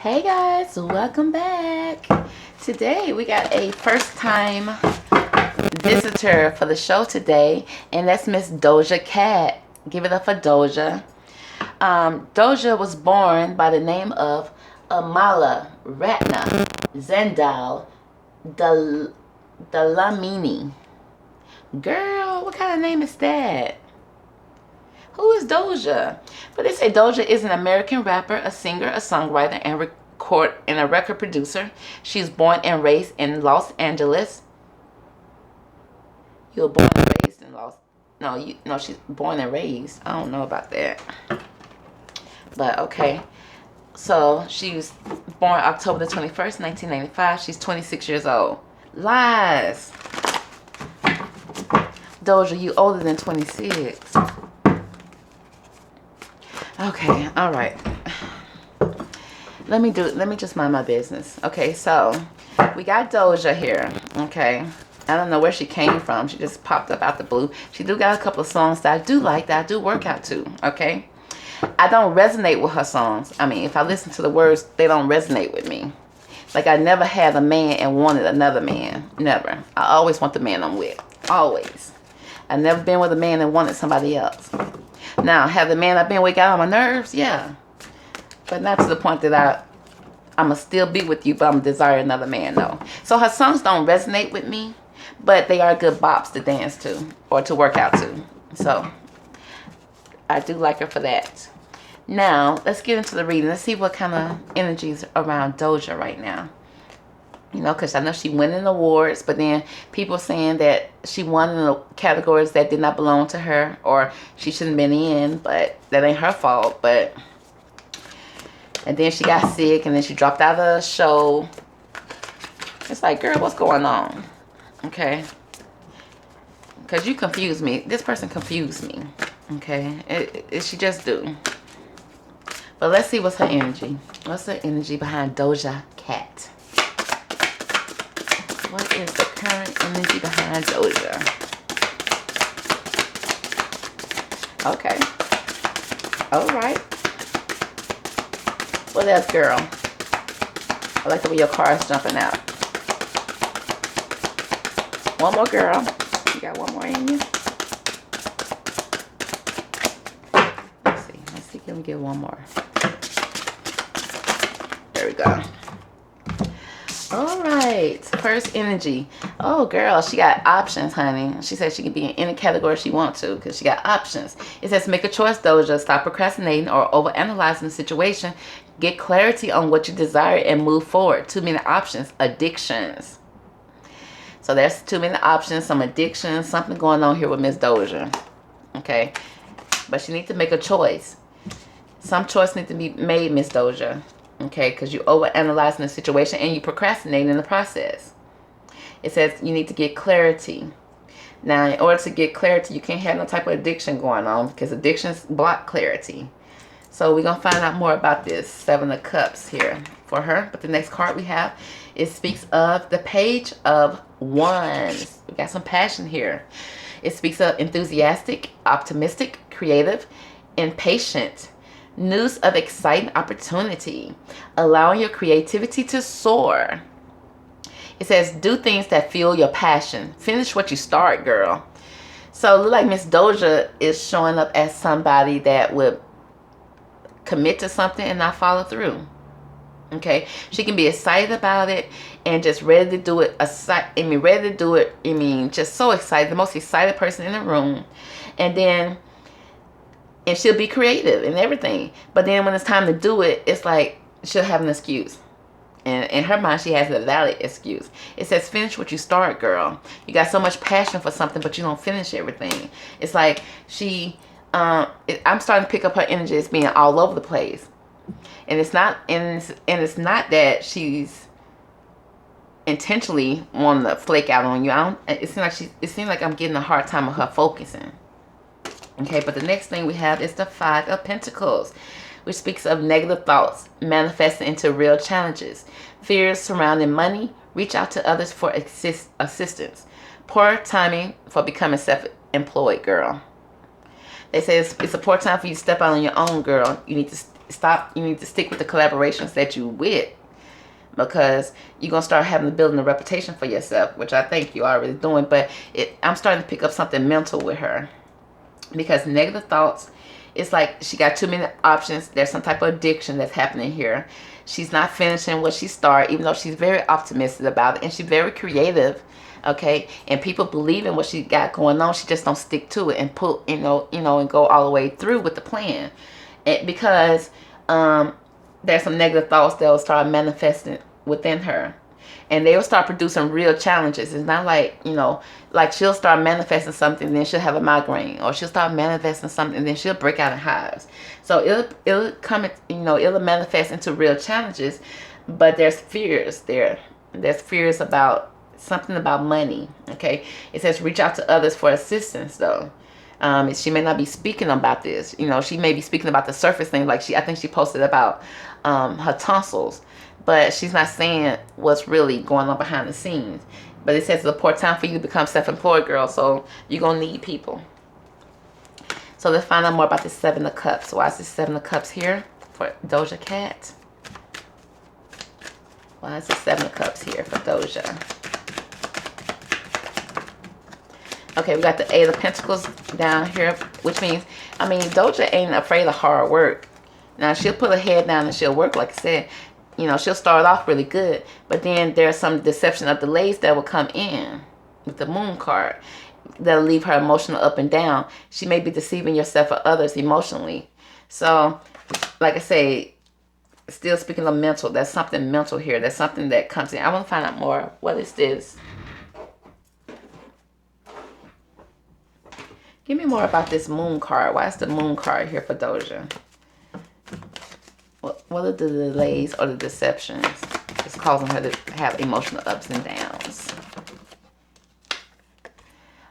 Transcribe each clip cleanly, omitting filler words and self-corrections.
Hey guys, welcome back. Today we got a first time visitor for the show today, and that's Miss Doja Cat. Give it up for Doja. Doja was born by the name of Amala Ratna Zendal Dalamini. Girl, what kind of name is that? Who is Doja? But they say Doja is an American rapper, a singer, a songwriter, and a record producer. She's born and raised in Los Angeles. You were born and raised in Los. No, she's born and raised. I don't know about that. But okay. So she was born October the 21st, 1995. She's 26 years old. Lies. Doja, you older than 26. Okay, all right. Let me just mind my business. Okay, so we got Doja here. Okay, I don't know where she came from. She just popped up out the blue. She do got a couple of songs that I do like, that I do work out to. Okay, I don't resonate with her songs. I mean, if I listen to the words, they don't resonate with me. Like, I never had a man and wanted another man. Never. I always want the man I'm with. Always. I've never been with a man and wanted somebody else. Now, have the man I've been with got on my nerves? Yeah. But not to the point that I'm going to still be with you, but I'm going to desire another man, no. So her songs don't resonate with me, but they are good bops to dance to or to work out to. So, I do like her for that. Now, let's get into the reading. Let's see what kind of energy is around Doja right now. You know, because I know she won in awards, but then people saying that she won in the categories that did not belong to her, or she shouldn't have been in, but that ain't her fault. But and then she got sick, and then she dropped out of the show. It's like, girl, what's going on? Okay, because you confused me. This person confused me. Okay, she just do. But let's see what's her energy. What's the energy behind Doja Cat? What is the current energy behind Doja? Okay. All right. What else, girl? I like the way your car is jumping out. One more, girl. You got one more in you? Let's see. Let's see. Let me get one more. There we go. All right, first energy. Oh, girl, she got options, honey. She said she can be in any category she wants to because she got options. It says make a choice, Doja. Stop procrastinating or overanalyzing the situation. Get clarity on what you desire and move forward. Too many options. Addictions. So there's too many options, some addictions, something going on here with Miss Doja. Okay, but she needs to make a choice. Some choice needs to be made, Miss Doja. Okay, because you overanalyzing the situation and you procrastinating in the process. It says you need to get clarity. Now, in order to get clarity, you can't have no type of addiction going on because addictions block clarity. So we're going to find out more about this Seven of Cups here for her. But the next card we have, it speaks of the Page of Wands. We got some passion here. It speaks of enthusiastic, optimistic, creative, impatient. News of exciting opportunity, allowing your creativity to soar. It says do things that fuel your passion. Finish what you start, girl. So it looks like Miss Doja is showing up as somebody that would commit to something and not follow through. Okay, she can be excited about it and just ready to do it. Ready to do it. Just so excited, the most excited person in the room, and she'll be creative and everything. But then when it's time to do it, it's like she'll have an excuse. And in her mind, she has a valid excuse. It says, finish what you start, girl. You got so much passion for something, but you don't finish everything. It's like I'm starting to pick up her energy as being all over the place. And it's not that she's intentionally wanting to flake out on you. It seems like I'm getting a hard time with her focusing. Okay, but the next thing we have is the Five of Pentacles, which speaks of negative thoughts manifesting into real challenges. Fears surrounding money. Reach out to others for assistance. Poor timing for becoming self-employed, girl. They say it's a poor time for you to step out on your own, girl. You need to You need to stick with the collaborations that you with, because you're gonna start having to building a reputation for yourself, which I think you're already doing. But I'm starting to pick up something mental with her, because negative thoughts, it's like she got too many options. There's some type of addiction that's happening here. She's not finishing what she started, even though she's very optimistic about it, and she's very creative. Okay, and people believe in what she got going on. She just don't stick to it and pull, and go all the way through with the plan, because there's some negative thoughts that will start manifesting within her, and they will start producing real challenges. It's not like, like she'll start manifesting something, then she'll have a migraine, or she'll start manifesting something, then she'll break out in hives. So it'll come, it'll manifest into real challenges, but there's fears there. There's fears about something about money. Okay, it says reach out to others for assistance, though. She may not be speaking about this. She may be speaking about the surface things, like I think she posted about her tonsils, but she's not saying what's really going on behind the scenes. But it says it's a poor time for you to become self-employed, girl, so you're gonna need people. So let's find out more about the Seven of Cups. Why is this Seven of Cups here for Doja Cat? Why is the Seven of Cups here for Doja? Okay, we got the Eight of Pentacles down here, which means, Doja ain't afraid of hard work. Now, she'll put her head down and she'll work, like I said. She'll start off really good, but then there's some deception of delays that will come in with the Moon card that'll leave her emotional up and down. She may be deceiving yourself or others emotionally. So, like I say, still speaking of mental, there's something mental here. There's something that comes in. I want to find out more. What is this? Give me more about this Moon card. Why is the Moon card here for Doja? What are the delays or the deceptions that's causing her to have emotional ups and downs?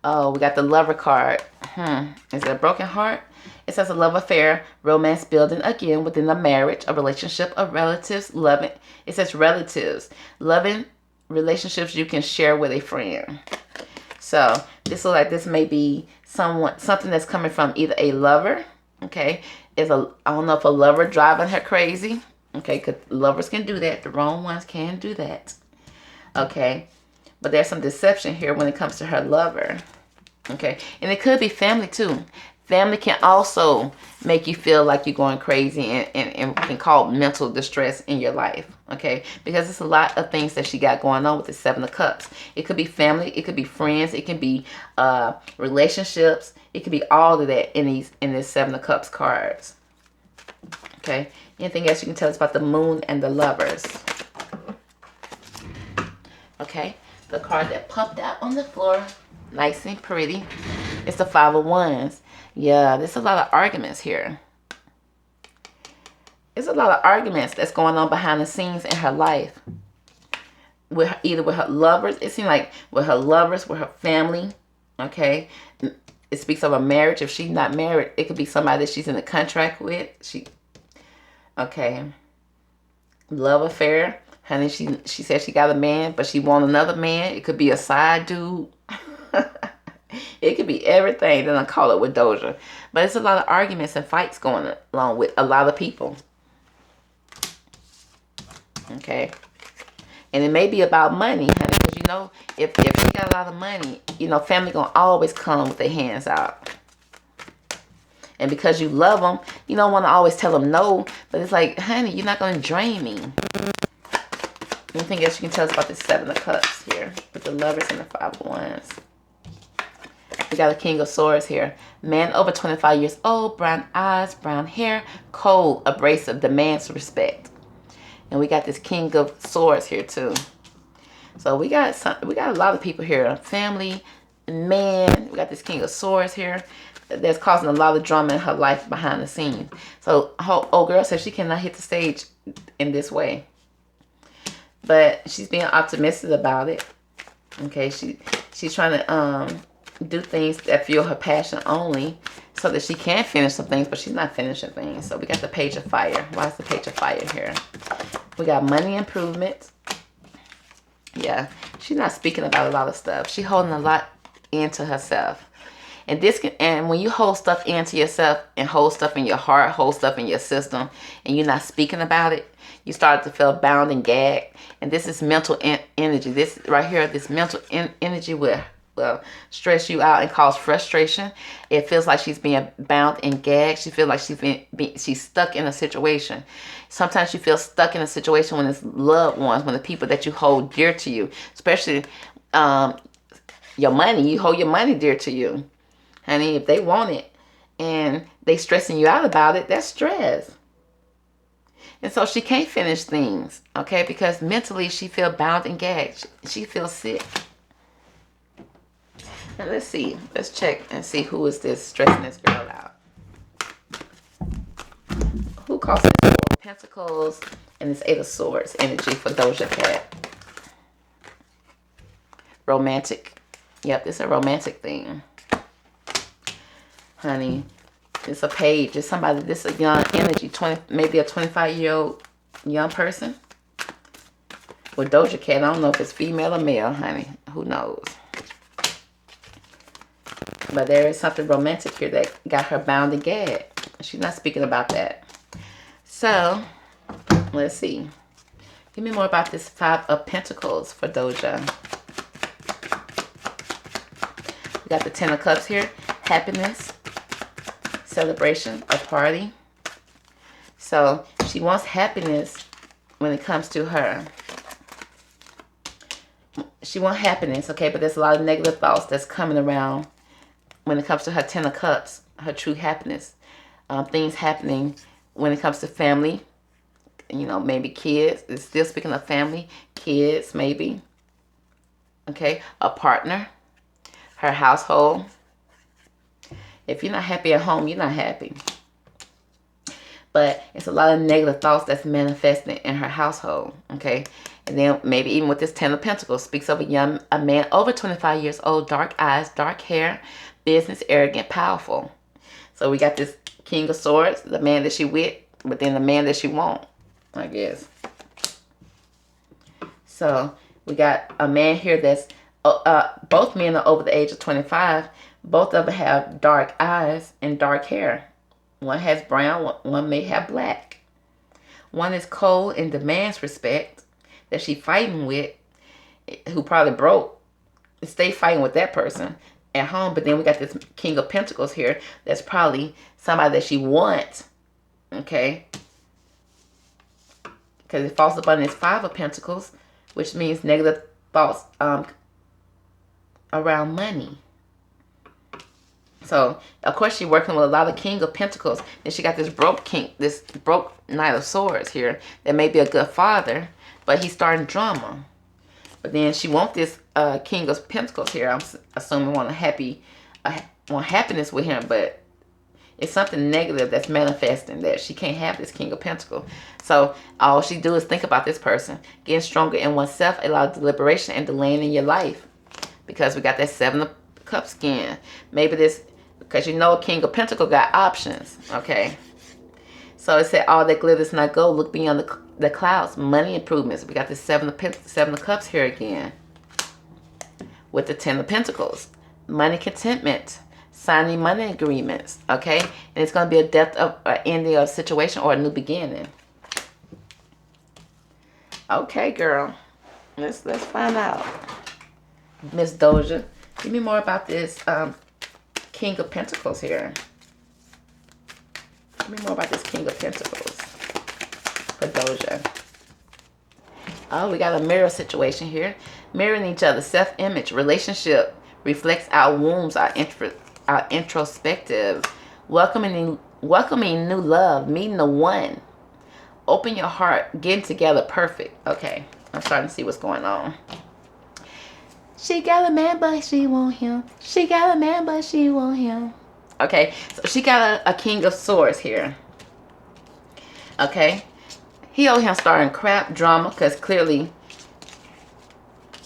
Oh, we got the Lover card. Is it a broken heart? It says a love affair, romance building again within a marriage, a relationship, of relatives, loving. It says relatives, loving relationships you can share with a friend. So this looks like this may be something that's coming from either a lover, okay? I don't know if a lover driving her crazy, okay? Because lovers can do that. The wrong ones can do that, okay? But there's some deception here when it comes to her lover, okay? And it could be family too. Family can also make you feel like you're going crazy and can cause mental distress in your life, okay? Because it's a lot of things that she got going on with the Seven of Cups. It could be family, it could be friends, it can be relationships. It could be all of that in this Seven of Cups cards, okay? Anything else you can tell us about the Moon and the Lovers? Okay, the card that popped out on the floor, nice and pretty, it's the Five of Wands. Yeah, there's a lot of arguments here. There's a lot of arguments that's going on behind the scenes in her life. Either with her lovers, it seems like with her lovers, with her family, okay? It speaks of a marriage. If she's not married, it could be somebody that she's in a contract with. Okay. Love affair. Honey, she said she got a man, but she want another man. It could be a side dude. It could be everything. Then I call it with Doja. But it's a lot of arguments and fights going along with a lot of people. Okay. And it may be about money, honey. Because, if she got a lot of money, family going to always come with their hands out. And because you love them, you don't want to always tell them no. But it's like, honey, you're not going to drain me. Anything else you can tell us about the Seven of Cups here? With the Lovers and the Five of Wands. We got a King of Swords here. Man over 25 years old, brown eyes, brown hair, cold, abrasive, demands respect. And we got this King of Swords here too. So we got a lot of people here. Family, man. We got this King of Swords here. That's causing a lot of drama in her life behind the scenes. So her old girl says she cannot hit the stage in this way. But she's being optimistic about it. Okay, she's trying to do things that fuel her passion only, so that she can finish some things, but she's not finishing things. So we got the Page of Fire. Why is the Page of Fire here? We got money improvement. Yeah, she's not speaking about a lot of stuff. She's holding a lot into herself. And and when you hold stuff into yourself and hold stuff in your heart, hold stuff in your system, and you're not speaking about it, you start to feel bound and gagged. And this is mental energy. This right here, this mental energy will stress you out and cause frustration. It feels like she's being bound and gagged. She feels like she's stuck in a situation. Sometimes you feel stuck in a situation when it's loved ones, when the people that you hold dear to you, especially your money. You hold your money dear to you, honey. If they want it and they stressing you out about it, that's stress. And so she can't finish things, okay, because mentally she feels bound and gagged. She feels sick. And let's see. Let's check and see who is this stressing this girl out. Who calls it Four of Pentacles and this Eight of Swords energy for Doja Cat? Romantic. Yep, it's a romantic thing. Honey, it's a page. It's somebody, this is a young energy, maybe a 25-year-old young person. With Doja Cat, I don't know if it's female or male, honey. Who knows? But there is something romantic here that got her bound and gagged. She's not speaking about that. So, let's see. Give me more about this Five of Pentacles for Doja. We got the Ten of Cups here. Happiness, celebration, a party. So, she wants happiness when it comes to her. She wants happiness, okay? But there's a lot of negative thoughts that's coming around when it comes to her Ten of Cups, her true happiness. Things happening when it comes to family. You know, maybe kids. It's still speaking of family. Kids, maybe. Okay. A partner. Her household. If you're not happy at home, you're not happy. But it's a lot of negative thoughts that's manifesting in her household. Okay. And then maybe even with this Ten of Pentacles, speaks of a man over 25 years old, dark eyes, dark hair, business, arrogant, powerful. So we got this King of Swords, the man that she with, but then the man that she won't, I guess. So we got a man here that's, both men are over the age of 25. Both of them have dark eyes and dark hair. One has brown, one may have black. One is cold and demands respect that she fighting with, who probably broke. Stay fighting with that person at home. But then we got this King of Pentacles here. That's probably somebody that she wants. Okay. Because it falls upon this Five of Pentacles, which means negative thoughts around money. So, of course, she's working with a lot of King of Pentacles. Then she got this broke Knight of Swords here. That may be a good father, but he's starting drama. But then she wants this King of Pentacles here. I'm assuming want happiness with him, but it's something negative that's manifesting that she can't have this King of Pentacles. So all she do is think about this person, getting stronger in oneself, a lot of deliberation and delaying in your life, because we got that Seven of Cups again. Maybe this, because you know King of Pentacles got options. Okay. So it said, all that glitters not gold, look beyond the clouds. Money improvements. We got the Seven of Cups here again. With the Ten of Pentacles. Money contentment. Signing money agreements. Okay. And it's going to be a death of ending of a situation or a new beginning. Okay, girl. Let's find out. Miss Doja. Give me more about this King of Pentacles here. Give me more about this King of Pentacles for Doja. Oh, we got a mirror situation here. Mirroring each other. Self-image. Relationship reflects our wounds, our introspective. Welcoming new love. Meeting the one. Open your heart. Getting together. Perfect. Okay. I'm starting to see what's going on. She got a man, but she want him. She got a man, but she want him. Okay, so she got a King of Swords here. Okay, he over here starting crap drama because clearly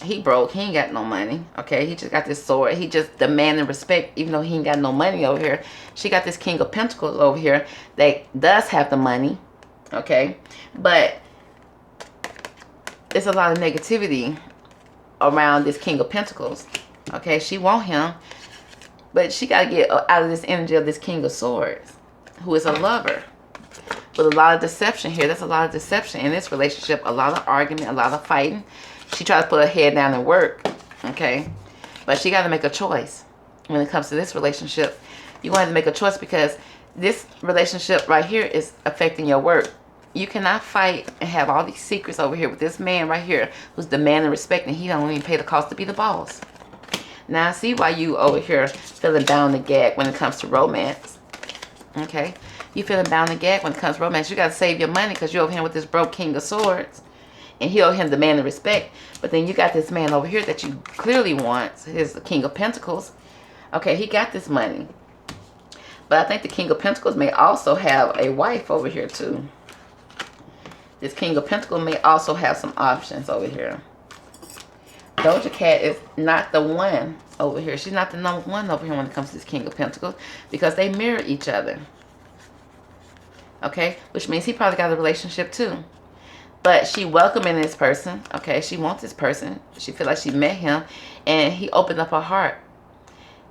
he broke. He ain't got no money. Okay, he just got this sword. He just demanding respect even though he ain't got no money over here. She got this King of Pentacles over here that does have the money. Okay, but it's a lot of negativity around this King of Pentacles. Okay, she want him. But she got to get out of this energy of this King of Swords, who is a lover. With a lot of deception here. There's a lot of deception in this relationship. A lot of argument, a lot of fighting. She tried to put her head down and work. Okay? But she got to make a choice when it comes to this relationship. You want to make a choice because this relationship right here is affecting your work. You cannot fight and have all these secrets over here with this man right here who's demanding respect, and he don't even pay the cost to be the boss. Now I see why you over here feeling bound to gag when it comes to romance. Okay? You feeling bound to gag when it comes to romance. You got to save your money because you're over here with this broke King of Swords. And he over here demanding respect. But then you got this man over here that you clearly want. He's the King of Pentacles. Okay, he got this money. But I think the King of Pentacles may also have a wife over here too. This King of Pentacles may also have some options over here. Doja Cat is not the one over here. She's not the number one over here when it comes to this King of Pentacles. Because they mirror each other. Okay? Which means he probably got a relationship too. But she welcoming this person. Okay? She wants this person. She feel like she met him. And he opened up her heart.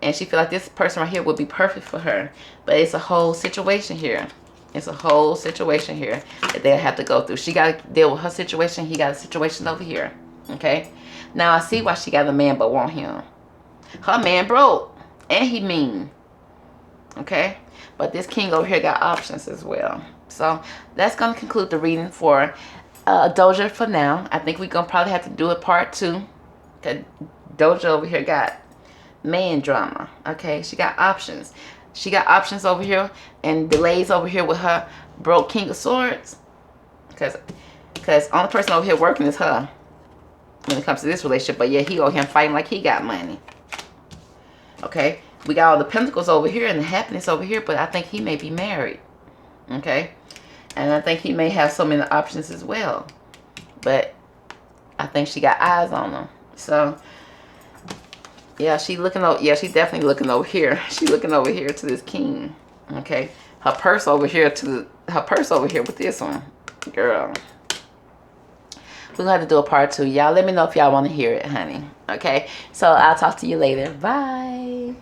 And she feel like this person right here would be perfect for her. But it's a whole situation here. It's a whole situation here that they'll have to go through. She got to deal with her situation. He got a situation over here. Okay? Now I see why she got a man but want him. Her man broke. And he mean. Okay? But this king over here got options as well. So that's going to conclude the reading for Doja for now. I think we're going to probably have to do a part 2. Because Doja over here got man drama. Okay? She got options. She got options over here and delays over here with her broke King of Swords. Because only person over here working is her when it comes to this relationship. But yeah, he over here fighting like he got money. Okay? We got all the pentacles over here and the happiness over here. But I think he may be married. Okay? And I think he may have so many options as well. But I think she got eyes on them. So yeah, she looking over. Yeah, she definitely looking over here. She looking over here to this king. Okay, her purse over here with this one, girl. We're gonna have to do a part 2. Y'all let me know if y'all want to hear it, honey. Okay, so I'll talk to you later. Bye.